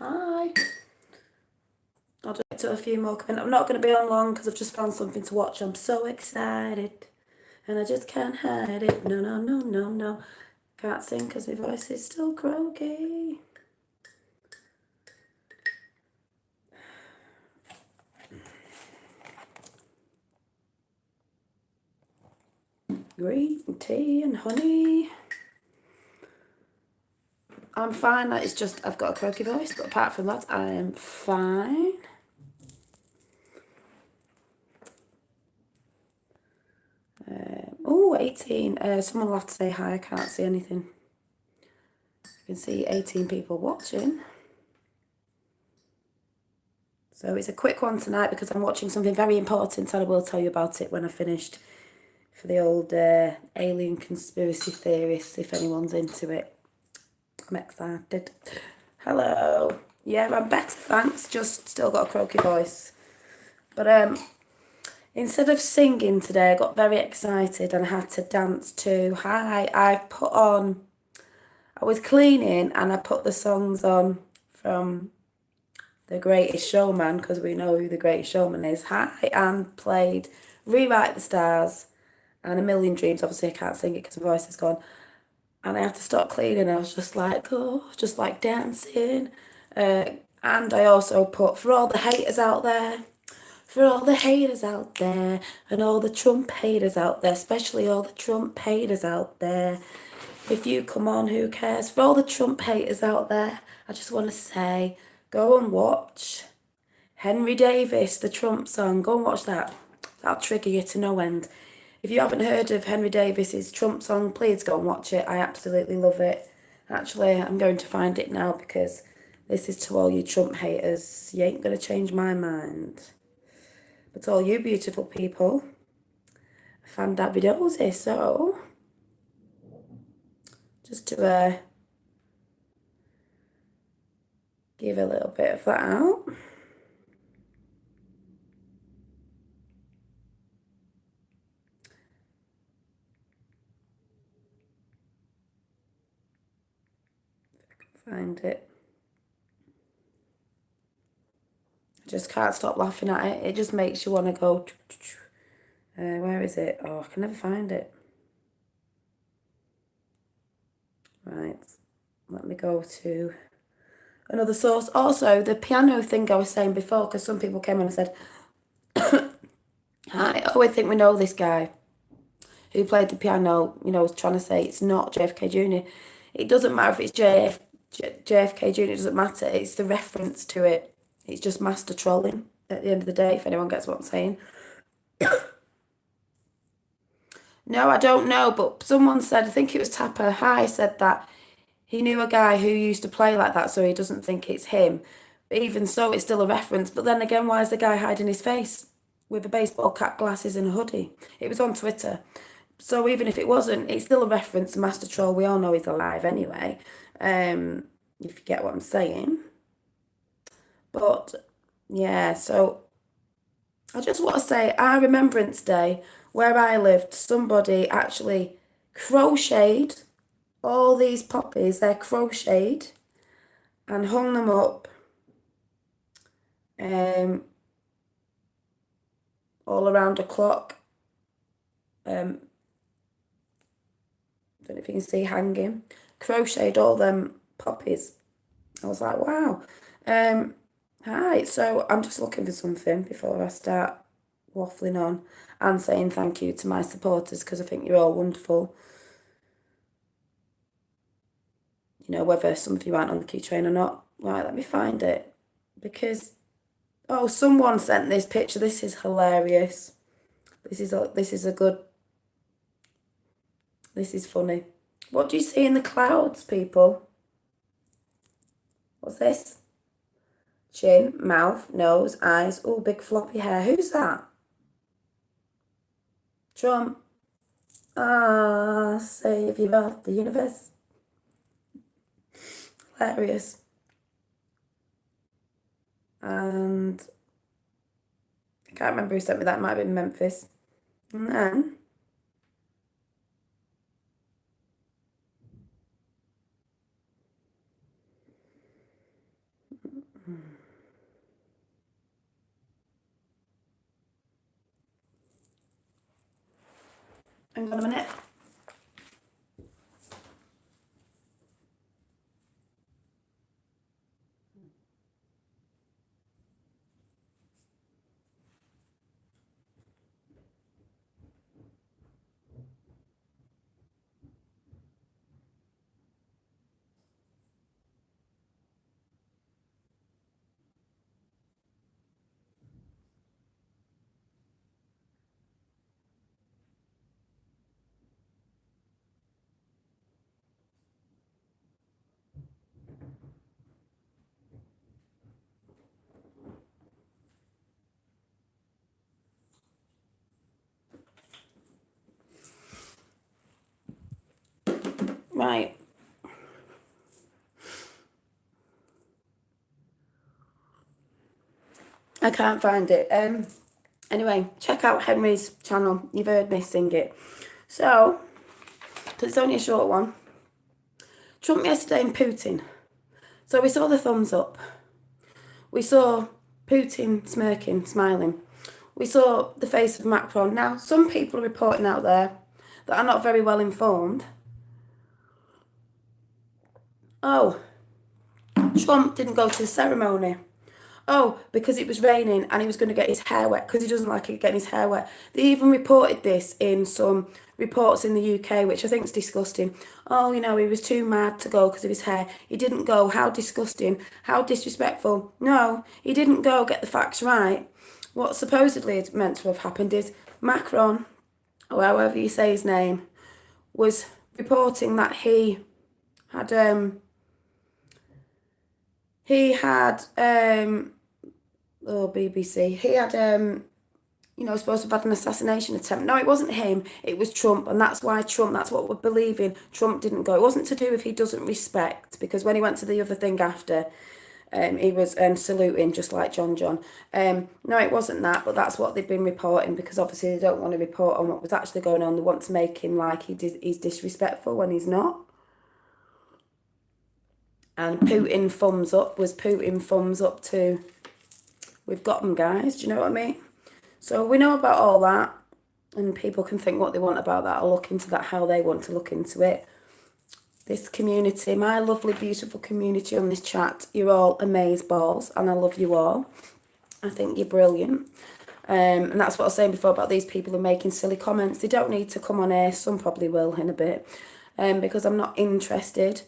Hi. I'll just get to a few more comments. I'm not going to be on long because I've just found something to watch. I'm so excited and I just can't hide it. No, no, no, no, no. Can't sing because my voice is still croaky. Green tea and honey. I'm fine. It's just I've got a croaky voice, but apart from that, I am fine. Oh, 18. Someone will have to say hi. I can't see anything. You can see 18 people watching. So it's a quick one tonight because I'm watching something very important and I will tell you about it when I finished for the old alien conspiracy theorists, if anyone's into it. I'm excited. Hello. Yeah, I'm better, thanks. Just still got a croaky voice. But instead of singing today, I got very excited and I had to dance too. Hi, I was cleaning and I put the songs on from The Greatest Showman, because we know who The Greatest Showman is. Hi, and played Rewrite the Stars and A Million Dreams. Obviously, I can't sing it because my voice is gone. And I had to stop cleaning. I was just like, oh, just like dancing. And I also put For All the Haters Out There. For all the haters out there, and all the Trump haters out there, especially all the Trump haters out there. If you come on, who cares? For all the Trump haters out there, I just want to say, go and watch Henry Davis, the Trump song. Go and watch that. That'll trigger you to no end. If you haven't heard of Henry Davis's Trump song, please go and watch it. I absolutely love it. Actually, I'm going to find it now because this is to all you Trump haters. You ain't going to change my mind. But all you beautiful people, Fandabidosy. So, just to give a little bit of that out. Find it. I just can't stop laughing at it. It just makes you want to go. Where is it? Oh, I can never find it. Right. Let me go to another source. Also, the piano thing I was saying before, because some people came on and said, I always think we know this guy who played the piano, was trying to say it's not JFK Jr. It doesn't matter if it's JFK Jr., it doesn't matter. It's the reference to it. It's just master trolling at the end of the day, if anyone gets what I'm saying. No, I don't know, but someone said, I think it was Tapper High, said that he knew a guy who used to play like that, so he doesn't think it's him. But even so, it's still a reference. But then again, why is the guy hiding his face with a baseball cap, glasses, and a hoodie? It was on Twitter. So even if it wasn't, it's still a reference to Master Troll. We all know he's alive anyway, if you get what I'm saying. But yeah, so I just want to say, our Remembrance Day, where I lived, somebody actually crocheted all these poppies. They're crocheted and hung them up all around a clock. Don't know if you can see hanging. Crocheted all them poppies. I was like, wow. Hi, so I'm just looking for something before I start waffling on and saying thank you to my supporters because I think you're all wonderful. Whether some of you aren't on the key train or not. Right, let me find it. Because, oh, someone sent this picture. This is hilarious. This is funny. What do you see in the clouds, people? What's this? Chin, mouth, nose, eyes. Oh, big floppy hair. Who's that? Trump. Ah, savior of the universe. Hilarious. And I can't remember who sent me that. It might have been Memphis. And then on a minute. Right. I can't find it. Anyway, check out Henry's channel. You've heard me sing it. So, because it's only a short one. Trump yesterday and Putin. So we saw the thumbs up. We saw Putin smirking, smiling. We saw the face of Macron. Now, some people are reporting out there that are not very well informed. Oh, Trump didn't go to the ceremony. Oh, because it was raining and he was going to get his hair wet because he doesn't like it getting his hair wet. They even reported this in some reports in the UK, which I think is disgusting. Oh, he was too mad to go because of his hair. He didn't go. How disgusting. How disrespectful. No, he didn't go. Get the facts right. What supposedly is meant to have happened is Macron, or however you say his name, was reporting that he had BBC. He had supposed to have had an assassination attempt. No, it wasn't him. It was Trump, and that's why Trump. That's what we're believing. Trump didn't go. It wasn't to do with he doesn't respect, because when he went to the other thing after, he was saluting just like John. No, it wasn't that, but that's what they've been reporting, because obviously they don't want to report on what was actually going on. They want to make him like he's disrespectful when he's not. And Putin thumbs up was Putin thumbs up to, we've got them, guys. Do you know what I mean? So we know about all that, and people can think what they want about that or look into that how they want to look into it. This community, my lovely, beautiful community on this chat, you're all amazeballs, and I love you all. I think you're brilliant. And that's what I was saying before about these people who are making silly comments. They don't need to come on air. Some probably will in a bit, because I'm not interested.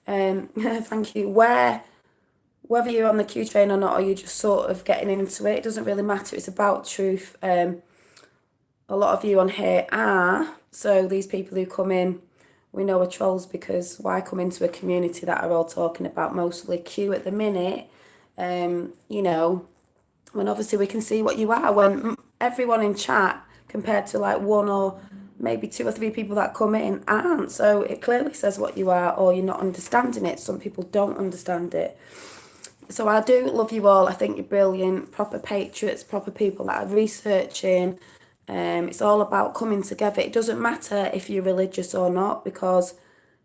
Thank you. Whether you're on the Q train or not, or you're just sort of getting into it, it doesn't really matter. It's about truth. A lot of you on here are. So these people who come in, we know are trolls, because why come into a community that are all talking about mostly Q at the minute? When obviously we can see what you are, when everyone in chat, compared to like one or maybe two or three people that come in, aren't. So it clearly says what you are, or you're not understanding it. Some people don't understand it. So I do love you all. I think you're brilliant, proper patriots, proper people that are researching. It's all about coming together. It doesn't matter if you're religious or not, because,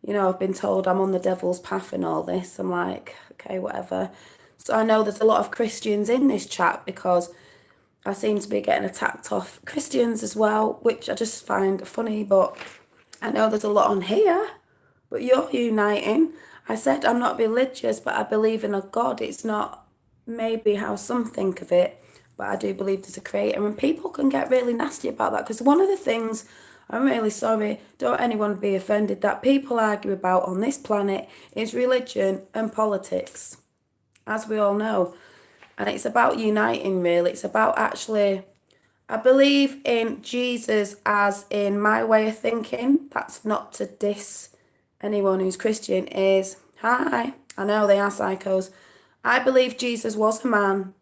I've been told I'm on the devil's path and all this. I'm like, okay, whatever. So I know there's a lot of Christians in this chat, because I seem to be getting attacked off Christians as well, which I just find funny, but I know there's a lot on here, but you're uniting. I said I'm not religious, but I believe in a God. It's not maybe how some think of it, but I do believe there's a creator, and people can get really nasty about that, because one of the things, I'm really sorry, don't anyone be offended, that people argue about on this planet is religion and politics, as we all know. And it's about uniting, really. It's about actually, I believe in Jesus as in my way of thinking. That's not to diss anyone who's Christian, is, hi, I know they are psychos. I believe Jesus was a man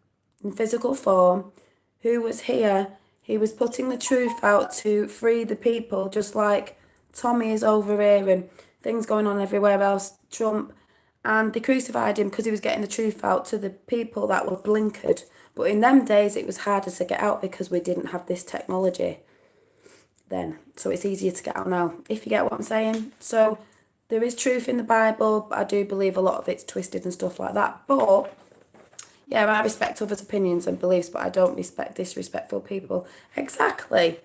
in physical form who was here. He was putting the truth out to free the people, just like Tommy is over here and things going on everywhere else, Trump. And they crucified him because he was getting the truth out to the people that were blinkered. But in them days, it was harder to get out because we didn't have this technology then. So it's easier to get out now, if you get what I'm saying. So there is truth in the Bible, but I do believe a lot of it's twisted and stuff like that. But yeah, I respect others' opinions and beliefs, but I don't respect disrespectful people. Exactly.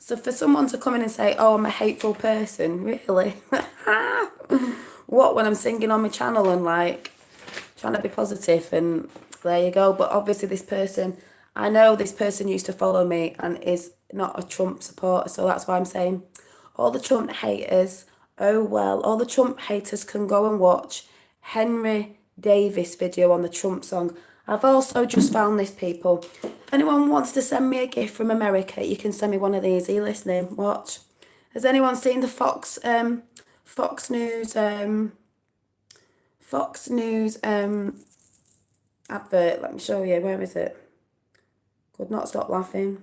So for someone to come in and say, oh, I'm a hateful person, really? What, when I'm singing on my channel and like trying to be positive, and there you go. But obviously this person, I know this person used to follow me and is not a Trump supporter, so that's why I'm saying all the Trump haters, oh well, all the Trump haters can go and watch Henry Davis video on the Trump song. I've also just found this, people. If anyone wants to send me a gift from America, you can send me one of these. Are you listening? Watch. Has anyone seen the Fox News advert? Let me show you. Where is it? Could not stop laughing.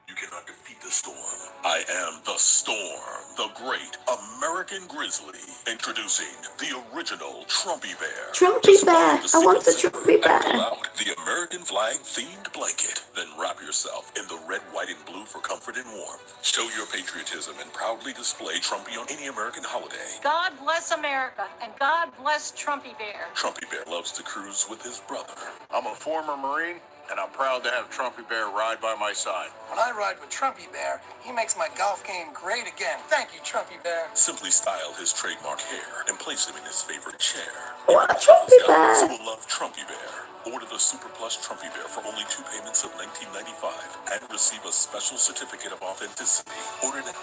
You cannot defeat the storm. I am the storm, the great American grizzly. Introducing the original Trumpy Bear. Trumpy Bear. I want the Trumpy Bear. Pull out the American flag themed blanket. Then wrap yourself in the red, white, and blue for comfort and warmth. Show your patriotism and proudly display Trumpy on any American holiday. God bless America and God bless Trumpy Bear. Trumpy Bear loves to cruise with his brother. I'm a former Marine, and I'm proud to have Trumpy Bear ride by my side. When I ride with Trumpy Bear, he makes my golf game great again. Thank you, Trumpy Bear. Simply style his trademark hair and place him in his favorite chair. What a Trumpy Bear! Will love Trumpy Bear. Order the Super Plus Trumpy Bear for only 2 payments of $19.95 and receive a special certificate of authenticity. Order now.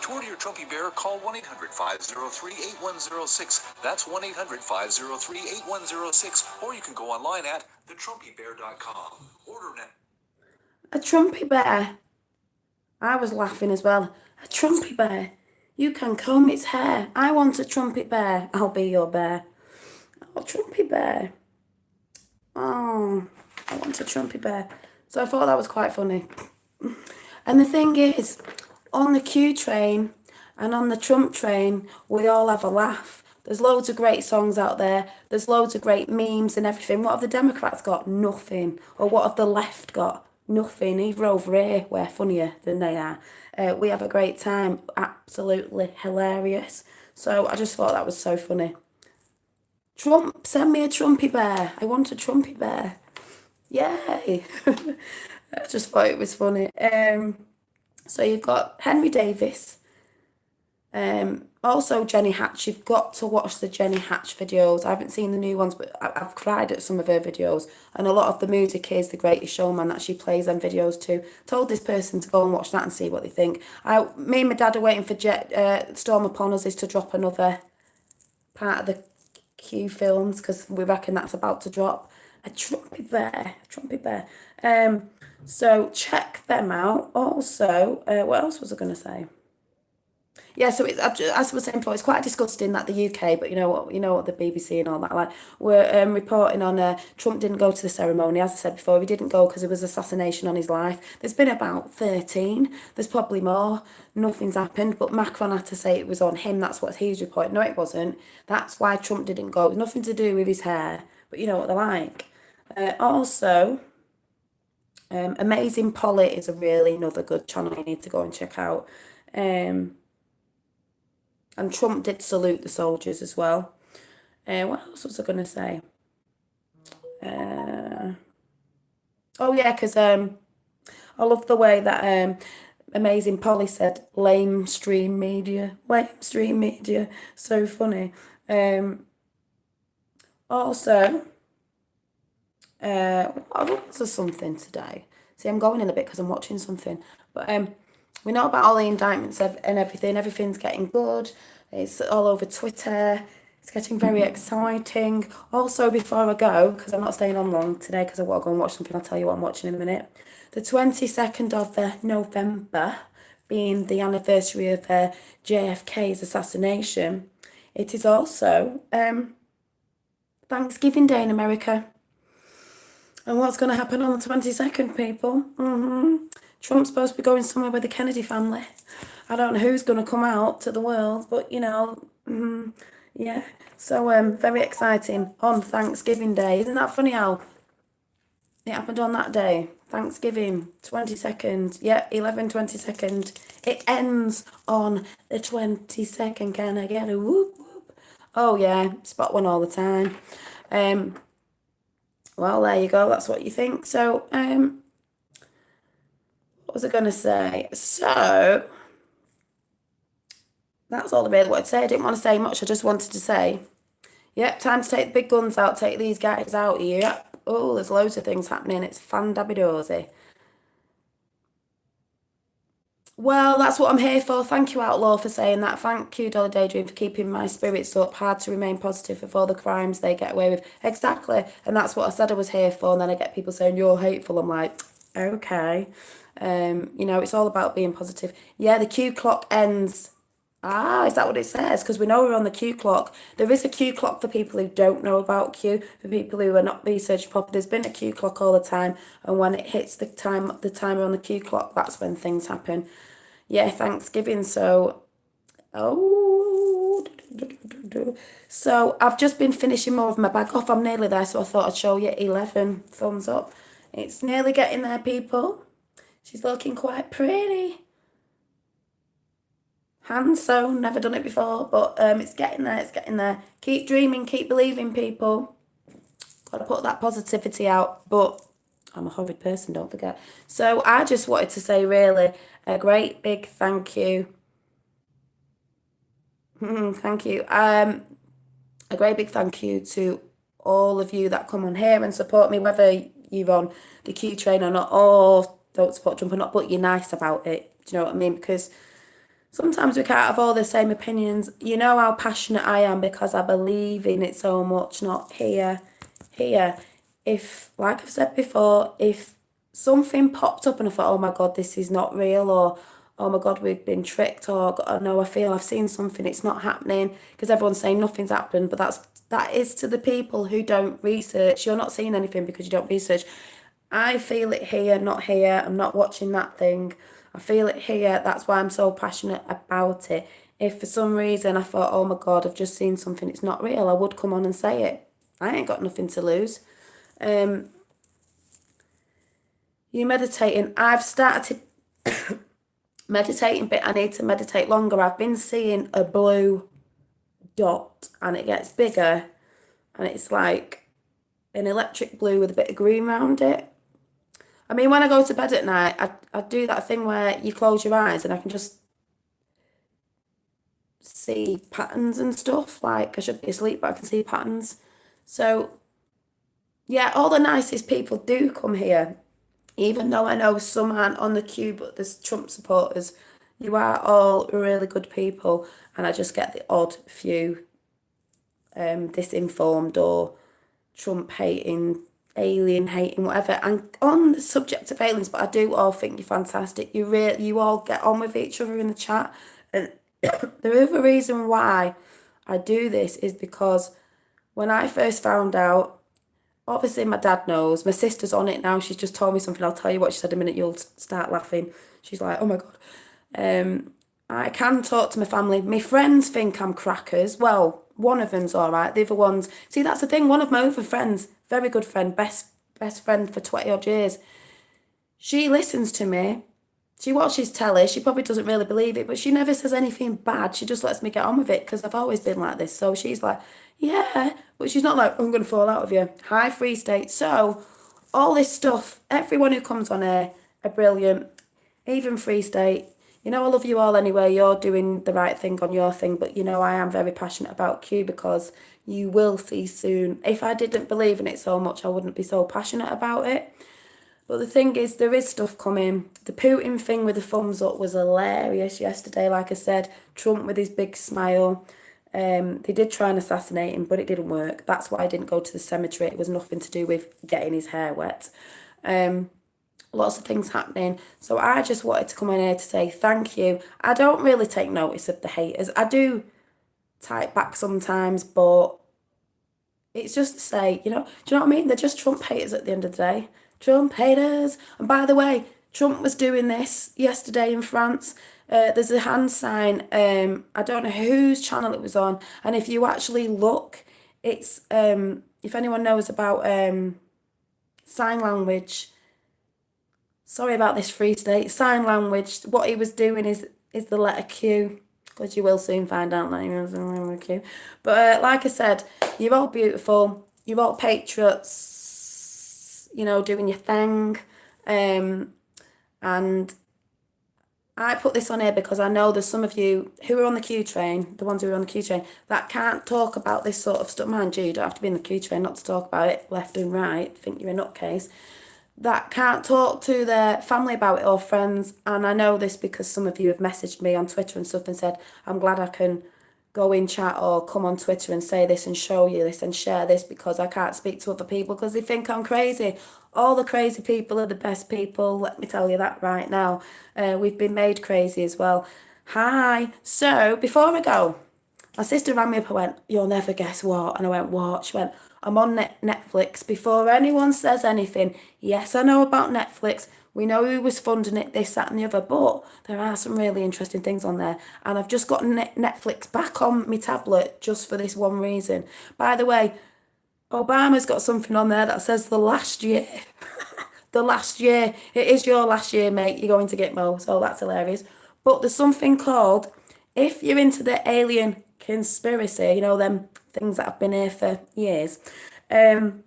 To order your Trumpy Bear, call 1-800-503-8106. That's 1-800-503-8106. Or you can go online at thetrumpybear.com. Order now. A Trumpy Bear. I was laughing as well. A Trumpy Bear. You can comb its hair. I want a Trumpy Bear. I'll be your bear. Oh, Trumpy Bear. Oh, I want a Trumpy Bear. So I thought that was quite funny. And the thing is, on the Q train and on the Trump train, we all have a laugh. There's loads of great songs out there. There's loads of great memes and everything. What have the Democrats got? Nothing. Or what have the left got? Nothing. Either over here, we're funnier than they are. We have a great time. Absolutely hilarious. So I just thought that was so funny. Trump, send me a Trumpy Bear. I want a Trumpy Bear. Yay. I just thought it was funny. So you've got Henry Davis. Also Jenny Hatch. You've got to watch the Jenny Hatch videos. I haven't seen the new ones, but I've cried at some of her videos. And a lot of the music is The Greatest Showman that she plays them videos too. Told this person to go and watch that and see what they think. Me and my dad are waiting for Storm Upon Us is to drop another part of the Q films, because we reckon that's about to drop. A Trumpy Bear. A Trumpy Bear. So check them out. Also, what else was I going to say? Yeah, so it's, as I was saying before, it's quite disgusting that the UK, but you know what the BBC and all that, like, we're reporting on Trump didn't go to the ceremony. As I said before, he didn't go because there was assassination on his life. There's been about 13. There's probably more. Nothing's happened, but Macron had to say it was on him. That's what he's reporting. No, it wasn't. That's why Trump didn't go. It was nothing to do with his hair, but you know what they're like. Also, Amazing Polly is another good channel you need to go and check out. And Trump did salute the soldiers as well. What else was I going to say? Oh yeah, because I love the way that Amazing Polly said lamestream media. Lamestream media. So funny. Also, what was something today? See, I'm going in a bit because I'm watching something. But we know about all the indictments and everything. Everything's getting good. It's all over Twitter. It's getting very exciting. Also, before I go, because I'm not staying on long today because I want to go and watch something, I'll tell you what I'm watching in a minute. The 22nd of November, being the anniversary of JFK's assassination, it is also Thanksgiving Day in America. And what's going to happen on the 22nd, people? Trump's supposed to be going somewhere with the Kennedy family. I don't know who's going to come out to the world, but, yeah. So, very exciting on Thanksgiving Day. Isn't that funny how it happened on that day? Thanksgiving, 22nd. Yeah, 11/22nd. It ends on the 22nd. Can I get a whoop whoop? Oh, yeah. Spot one all the time. Well, there you go. That's what you think. So, what was I going to say? So that's all I really wanted to say. I didn't want to say much. I just wanted to say, yep, time to take the big guns out, take these guys out. Yep. Oh, there's loads of things happening. It's fan-dabby-dozy. Well, that's what I'm here for. Thank you, Outlaw, for saying that. Thank you, Dolly Daydream, for keeping my spirits up. Hard to remain positive with all the crimes they get away with. Exactly. And that's what I said I was here for. And then I get people saying, you're hateful. I'm like, okay. You know, it's all about being positive. Yeah, the Q clock ends. Ah, is that what it says? Because we know we're on the Q clock. There is a Q clock for people who don't know about Q, for people who are not research proper. There's been a Q clock all the time, and when it hits the timer on the Q clock, that's when things happen. Yeah, Thanksgiving. So, oh, so I've just been finishing more of my bag off. I'm nearly there, so I thought I'd show you 11 thumbs up. It's nearly getting there, people. She's looking quite pretty. Hand sewn, never done it before, but it's getting there, it's getting there. Keep dreaming, keep believing, people. Gotta put that positivity out, but I'm a horrid person, don't forget. So I just wanted to say, really, a great big thank you. Thank you. A great big thank you to all of you that come on here and support me, whether you're on the Q train or not, or don't support Trump or not, but you're nice about it. Do you know what I mean? Because sometimes we can't have all the same opinions. You know how passionate I am because I believe in it so much, not here. If, like I've said before, if something popped up and I thought, oh my God, this is not real, or oh my God, we've been tricked, or oh, no, I feel I've seen something, it's not happening, because everyone's saying nothing's happened, but that is to the people who don't research. You're not seeing anything because you don't research. I feel it here, not here. I'm not watching that thing. I feel it here. That's why I'm so passionate about it. If for some reason I thought, oh my God, I've just seen something, it's not real, I would come on and say it. I ain't got nothing to lose. You meditating. I've started meditating, but I need to meditate longer. I've been seeing a blue dot and it gets bigger and it's like an electric blue with a bit of green around it. I mean, when I go to bed at night, I do that thing where you close your eyes and I can just see patterns and stuff. Like, I should be asleep, but I can see patterns. So, yeah, all the nicest people do come here. Even though I know some aren't on the queue, but there's Trump supporters. You are all really good people. And I just get the odd few disinformed or Trump hating, alien hating, whatever. And on the subject of aliens, but I do all think you're fantastic. You all get on with each other in the chat. And the other reason why I do this is because when I first found out, obviously my dad knows, my sister's on it now, she's just told me something, I'll tell you what she said in a minute, you'll start laughing. She's like, oh my God. I can talk to my family. My friends think I'm crackers. Well, one of them's all right. The other ones, see, that's the thing. One of my other friends, very good friend, best friend for 20 odd years. She listens to me. She watches telly. She probably doesn't really believe it, but she never says anything bad. She just lets me get on with it because I've always been like this. So she's like, yeah, but she's not like, I'm going to fall out of you. Hi, Free State. So all this stuff, everyone who comes on here are brilliant. Even Free State. You know, I love you all anyway. You're doing the right thing on your thing, but you know, I am very passionate about Q because you will see soon. If I didn't believe in it so much, I wouldn't be so passionate about it. But the thing is, there is stuff coming. The Putin thing with the thumbs up was hilarious yesterday. Like I said, Trump with his big smile. They did try and assassinate him, but it didn't work. That's why I didn't go to the cemetery. It was nothing to do with getting his hair wet. Lots of things happening. So I just wanted to come in here to say thank you. I don't really take notice of the haters. I do type back sometimes, but it's just to say, you know, do you know what I mean? They're just Trump haters at the end of the day. Trump haters. And by the way, Trump was doing this yesterday in France. There's a hand sign. I don't know whose channel it was on. And if you actually look, it's, if anyone knows about sign language, sorry about this, Free State. Sign language, what he was doing is the letter Q, because you will soon find out that he was the letter Q. But like I said, you're all beautiful. You're all patriots, you know, doing your thing. And I put this on here because I know there's some of you who are on the Q train, the ones who are on the Q train, that can't talk about this sort of stuff. Mind you, you don't have to be in the Q train not to talk about it left and right. Think you're a nutcase. That can't talk to their family about it or friends. And I know this because some of you have messaged me on Twitter and stuff and said, I'm glad I can go in chat or come on Twitter and say this and show you this and share this because I can't speak to other people because they think I'm crazy. All the crazy people are the best people. Let me tell you that right now. We've been made crazy as well. Hi. So before I go, my sister rang me up and went, you'll never guess what. And I went, what? She went, I'm on Netflix. Before anyone says anything, yes, I know about Netflix. We know who was funding it, this, that and the other. But there are some really interesting things on there. And I've just got Netflix back on my tablet just for this one reason. By the way, Obama's got something on there that says the last year. The last year. It is your last year, mate. You're going to get Mo. So that's hilarious. But there's something called, if you're into the alien conspiracy, you know, them things that have been here for years, and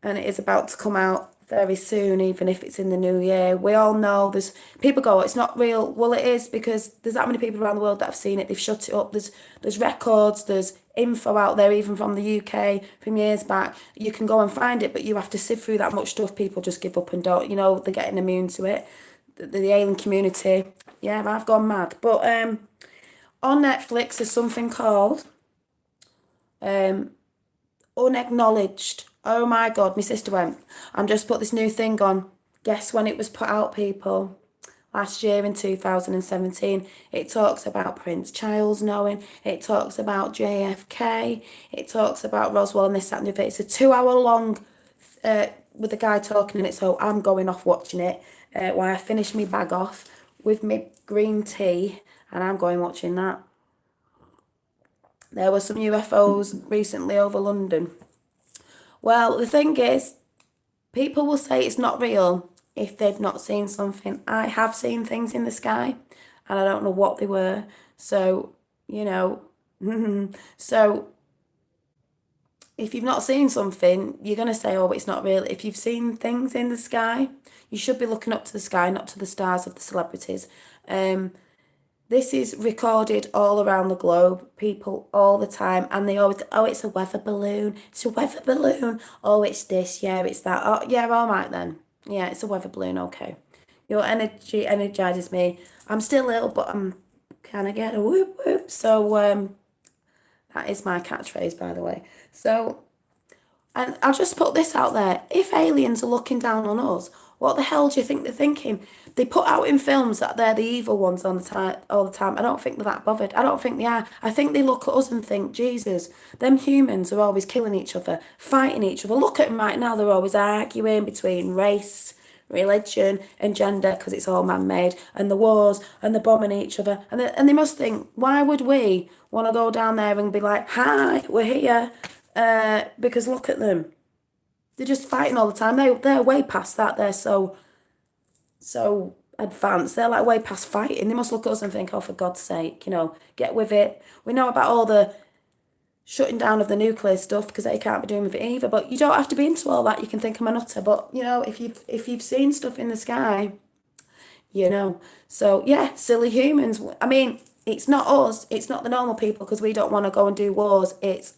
it is about to come out very soon, even if it's in the new year. We all know there's people go, it's not real. Well, it is because there's that many people around the world that have seen it. They've shut it up. There's records, there's info out there, even from the UK from years back. You can go and find it, but you have to sift through that much stuff. People just give up and don't. You know, they're getting immune to it. The alien community. Yeah, I've gone mad. But on Netflix, there's something called Unacknowledged. Oh my God, my sister went, I'm just put this new thing on. Guess when it was put out, people? Last year in 2017. It talks about Prince Charles knowing. It talks about JFK. It talks about Roswell and this, that and the other. It's a 2 hour long with the guy talking in it. So I'm going off watching it while I finish my bag off with my green tea. And I'm going watching that. There were some UFOs recently over London. Well, the thing is, people will say it's not real if they've not seen something. I have seen things in the sky and I don't know what they were. So, you know, so if you've not seen something, you're going to say, oh, it's not real. If you've seen things in the sky, you should be looking up to the sky, not to the stars of the celebrities. This is recorded all around the globe, people all the time, and they always, oh, it's a weather balloon, it's a weather balloon, oh, it's this, yeah, it's that, oh, yeah, all right then, yeah, it's a weather balloon, okay. Your energy energizes me. I'm still ill, but I'm kind of get a whoop whoop, so that is my catchphrase, by the way. So, and I'll just put this out there. If aliens are looking down on us, what the hell do you think they're thinking? They put out in films that they're the evil ones on the time, all the time. I don't think they're that bothered. I don't think they are. I think they look at us and think, Jesus, them humans are always killing each other, fighting each other. Look at them right now. They're always arguing between race, religion and gender because it's all man-made, and the wars and the bombing each other. And they must think, why would we want to go down there and be like, hi, we're here? Because look at them. They're just fighting all the time. They're way past that. They're so advanced. They're like way past fighting. They must look at us and think, oh, for God's sake, you know, get with it. We know about all the shutting down of the nuclear stuff because they can't be doing with it either. But you don't have to be into all that. You can think I'm a nutter. But you know, if you've seen stuff in the sky, you know. So yeah, silly humans. I mean, it's not us. It's not the normal people because we don't want to go and do wars. It's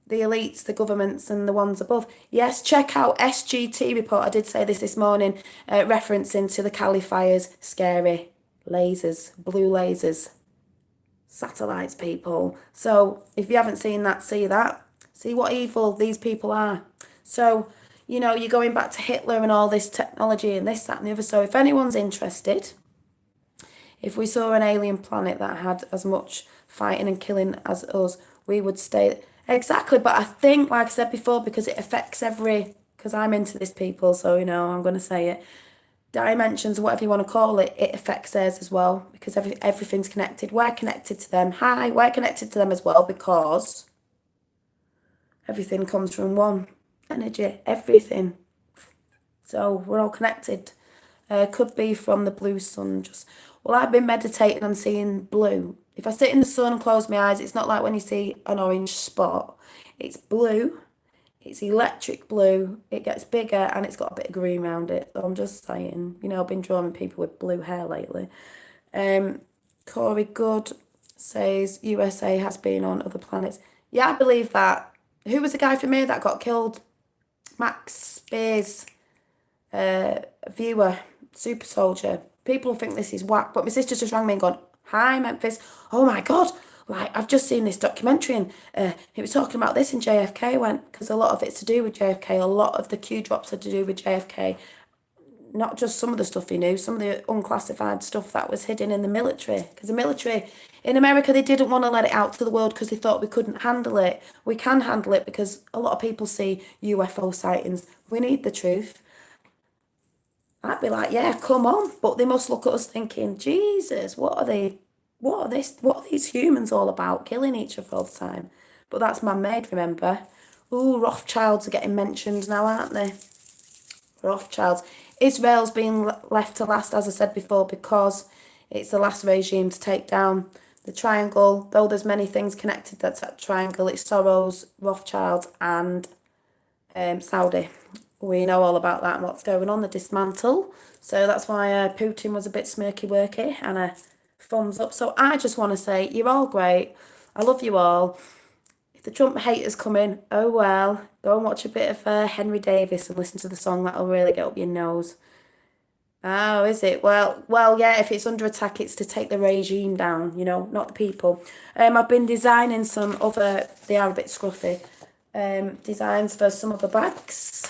the elites, the governments, and the ones above. Yes, check out SGT report. I did say this morning, referencing to the Cali fires. Scary lasers, blue lasers, satellites, people. So if you haven't seen that, see that. See what evil these people are. So, you know, you're going back to Hitler and all this technology and this, that, and the other. So if anyone's interested, if we saw an alien planet that had as much fighting and killing as us, we would stay. Exactly, but I think, like I said before, because it affects because I'm into this, people, so, you know, I'm going to say it, dimensions, whatever you want to call it, it affects theirs as well, because everything's connected. We're connected to them. Hi, we're connected to them as well, because everything comes from one energy, everything. So we're all connected. Could be from the blue sun. Well, I've been meditating on seeing blue. If I sit in the sun and close my eyes, it's not like when you see an orange spot. It's blue. It's electric blue. It gets bigger and it's got a bit of green around it. So I'm just saying, you know, I've been drawing people with blue hair lately. Corey Good says USA has been on other planets. Yeah, I believe that. Who was the guy from here that got killed? Max Spears, viewer, super soldier. People think this is whack, but my sister just rang me and gone, "Hi, Memphis. Oh my God, like I've just seen this documentary and it was talking about this and JFK went, because a lot of it's to do with JFK. A lot of the Q drops are to do with JFK. Not just some of the stuff he knew, some of the unclassified stuff that was hidden in the military. Because the military in America, they didn't want to let it out to the world because they thought we couldn't handle it. We can handle it because a lot of people see UFO sightings. We need the truth. I'd be like, yeah, come on. But they must look at us thinking, Jesus, what are these humans all about, killing each other all the time? But that's man-made, remember? Ooh, Rothschilds are getting mentioned now, aren't they? Rothschilds. Israel's been left to last, as I said before, because it's the last regime to take down the triangle. Though there's many things connected to that triangle, it's Soros, Rothschilds, and Saudi. We know all about that and what's going on, the dismantle. So that's why Putin was a bit smirky-worky and a thumbs up. So I just want to say, you're all great. I love you all. If the Trump haters come in, oh well, go and watch a bit of Henry Davis and listen to the song. That'll really get up your nose. Oh, is it? Well, yeah, if it's under attack, it's to take the regime down, you know, not the people. I've been designing some other, they are a bit scruffy, designs for some other bags.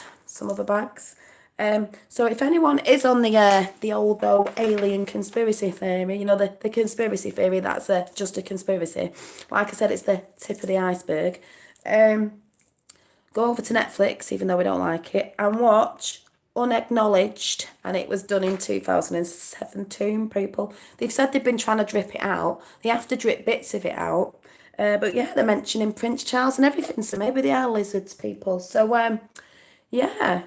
So if anyone is on the old though alien conspiracy theory, you know, the conspiracy theory that's just a conspiracy. Like I said, it's the tip of the iceberg. Go over to Netflix, even though we don't like it, and watch Unacknowledged, and it was done in 2017, people. They've said they've been trying to drip it out. They have to drip bits of it out. But yeah, they're mentioning Prince Charles and everything, so maybe they are lizards, people. So, yeah.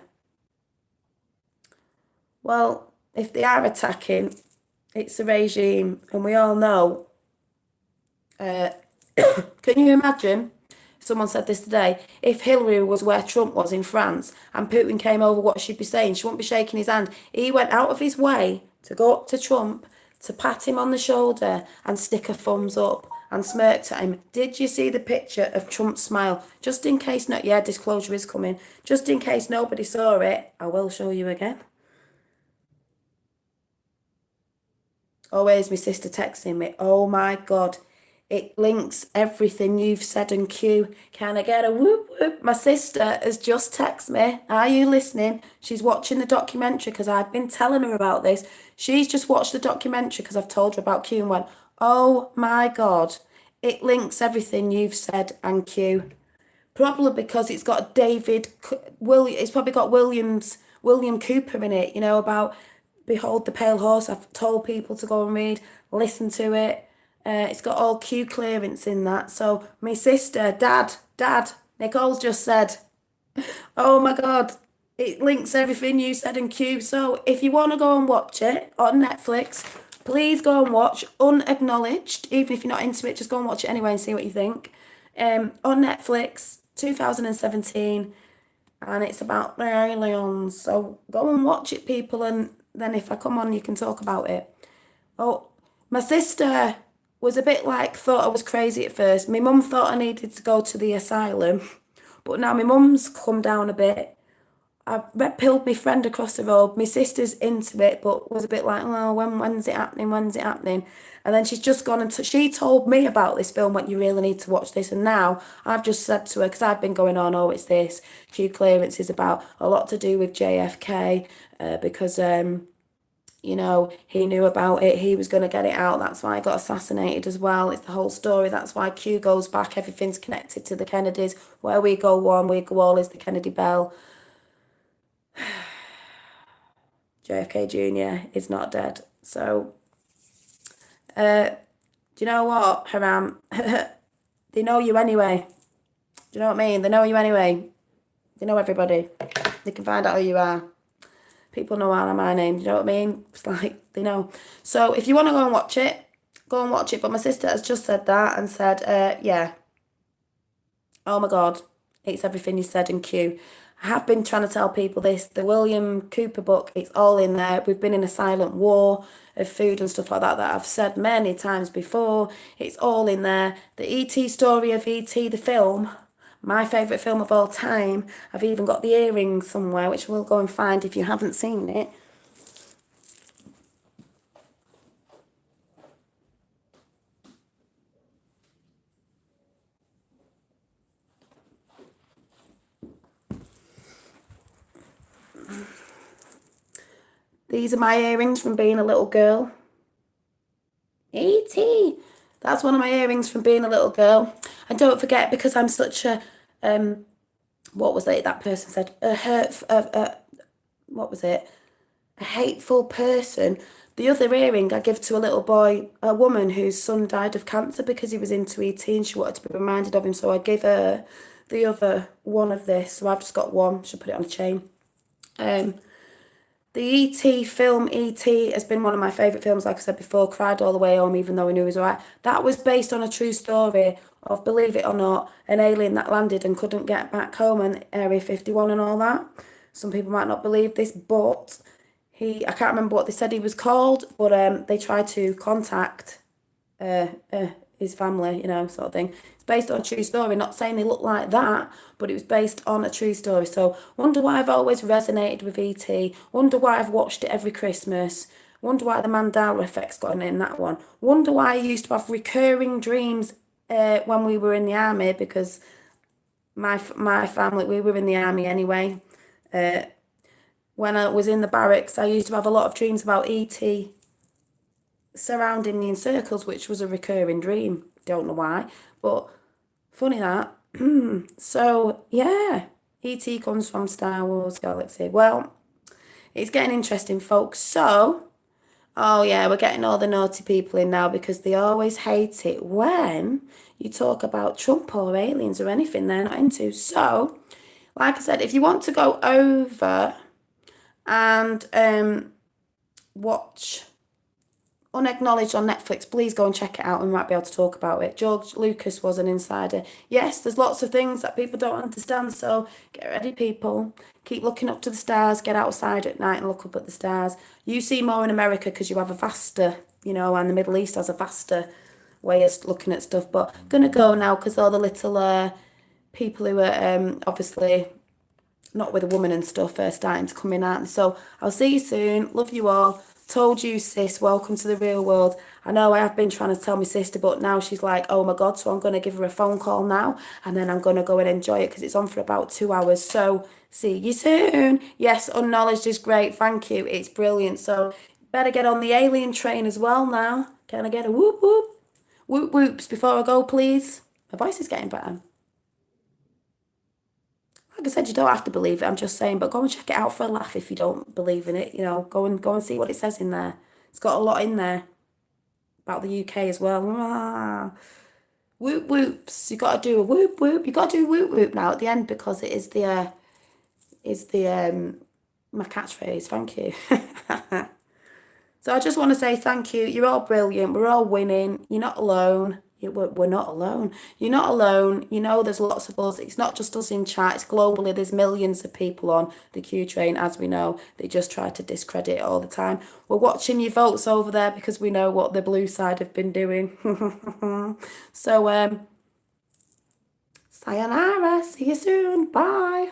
Well, if they are attacking, it's the regime, and we all know. Can you imagine? Someone said this today. If Hillary was where Trump was in France and Putin came over, what she'd be saying? She wouldn't be shaking his hand. He went out of his way to go up to Trump, to pat him on the shoulder and stick a thumbs up and smirked at him. Did you see the picture of Trump's smile? Just in case not, yeah, disclosure is coming. Just in case nobody saw it, I will show you again. Always my sister texting me. Oh my God. It links everything you've said and Q. Can I get a whoop whoop? My sister has just texted me. Are you listening? She's watching the documentary because I've been telling her about this. She's just watched the documentary because I've told her about Q and went, oh my God. It links everything you've said and Q. Probably because it's got it's probably got William Cooper in it, you know, about Behold the Pale Horse. I've told people to go and listen to it. It's got all Q clearance in that. So my sister, Dad, Nicole's just said, oh my God, it links everything you said in Q. So if you want to go and watch it on Netflix, please go and watch Unacknowledged. Even if you're not into it, just go and watch it anyway and see what you think. On Netflix, 2017, and it's about the aliens. So go and watch it, people, and then if I come on, you can talk about it. Oh, my sister was a bit like, thought I was crazy at first. My mum thought I needed to go to the asylum, but now my mum's come down a bit. I red pilled my friend across the road. My sister's into it, but was a bit like, oh, when's it happening? When's it happening? And then she's just gone and she told me about this film, went, you really need to watch this. And now I've just said to her, because I've been going on, oh, it's this. Q clearance is about a lot to do with JFK, because you know, he knew about it, he was going to get it out, that's why he got assassinated as well. It's the whole story, that's why Q goes back, everything's connected to the Kennedys. Where we go one, we go all is the Kennedy bell. JFK Jr. is not dead. So, do you know what, Haram? They know you anyway. Do you know what I mean? They know you anyway. They know everybody. They can find out who you are. People know my name, do you know what I mean? It's like, they know. So if you want to go and watch it, go and watch it. But my sister has just said that and said, yeah. Oh my God. It's Everything You Said and Q. I have been trying to tell people this. The William Cooper book, it's all in there. We've been in a silent war of food and stuff like that that I've said many times before. It's all in there. The E.T. story of E.T. the film, my favourite film of all time. I've even got the earrings somewhere, which we'll go and find if you haven't seen it. These are my earrings from being a little girl. E.T. That's one of my earrings from being a little girl. And don't forget, because I'm such a, what was it that person said? What was it? A hateful person. The other earring I give to a little boy, a woman whose son died of cancer because he was into E.T. and she wanted to be reminded of him. So I give her the other one of this. So I've just got one. She'll put it on a chain. The E.T. film, E.T. has been one of my favourite films, like I said before. Cried all the way home, even though I knew he was alright. That was based on a true story of, believe it or not, an alien that landed and couldn't get back home, and Area 51 and all that. Some people might not believe this, but I can't remember what they said he was called, but they tried to contact his family, sort of thing. It's based on a true story. Not saying they look like that, but it was based on a true story. So wonder why I've always resonated with E.T. Wonder why I've watched it every Christmas. Wonder why the Mandela effect's got in that one. Wonder why I used to have recurring dreams when we were in the army, because my family, we were in the army anyway. When I was in the barracks, I used to have a lot of dreams about E.T. surrounding me in circles, which was a recurring dream. Don't know why, but funny that. So yeah, E.T. comes from Star Wars Galaxy. Well, it's getting interesting, folks. So, oh yeah, we're getting all the naughty people in now because they always hate it when you talk about Trump or aliens or anything they're not into. So, like I said, if you want to go over and watch Unacknowledged on Netflix, please go and check it out and we might be able to talk about it. George Lucas was an insider. Yes, there's lots of things that people don't understand, so get ready, people. Keep looking up to the stars, get outside at night and look up at the stars. You see more in America because you have a vaster, and the Middle East has a vaster way of looking at stuff. But I'm going to go now because all the little people who are obviously not with a woman and stuff are starting to come in, aren't they? So I'll see you soon. Love you all. Told you, sis, welcome to the real world. I know I have been trying to tell my sister, but now she's like, oh my God, so I'm going to give her a phone call now and then I'm going to go and enjoy it because it's on for about 2 hours. So see you soon. Yes, Unknowledged is great. Thank you. It's brilliant. So better get on the alien train as well now. Can I get a whoop whoop? Whoop whoops before I go, please? My voice is getting better. Like I said, you don't have to believe it. I'm just saying, but go and check it out for a laugh if you don't believe in it. Go and see what it says in there. It's got a lot in there about the UK as well. Whoop whoops. You got to do a whoop whoop. You got to do whoop whoop now at the end because it is the my catchphrase. Thank you. So I just want to say thank you. You're all brilliant. We're all winning. You're not alone. We're not alone. You're not alone. There's lots of us. It's not just us in chat. It's globally. There's millions of people on the Q train, as we know. They just try to discredit it all the time. We're watching your votes over there because we know what the blue side have been doing. So, sayonara. See you soon. Bye.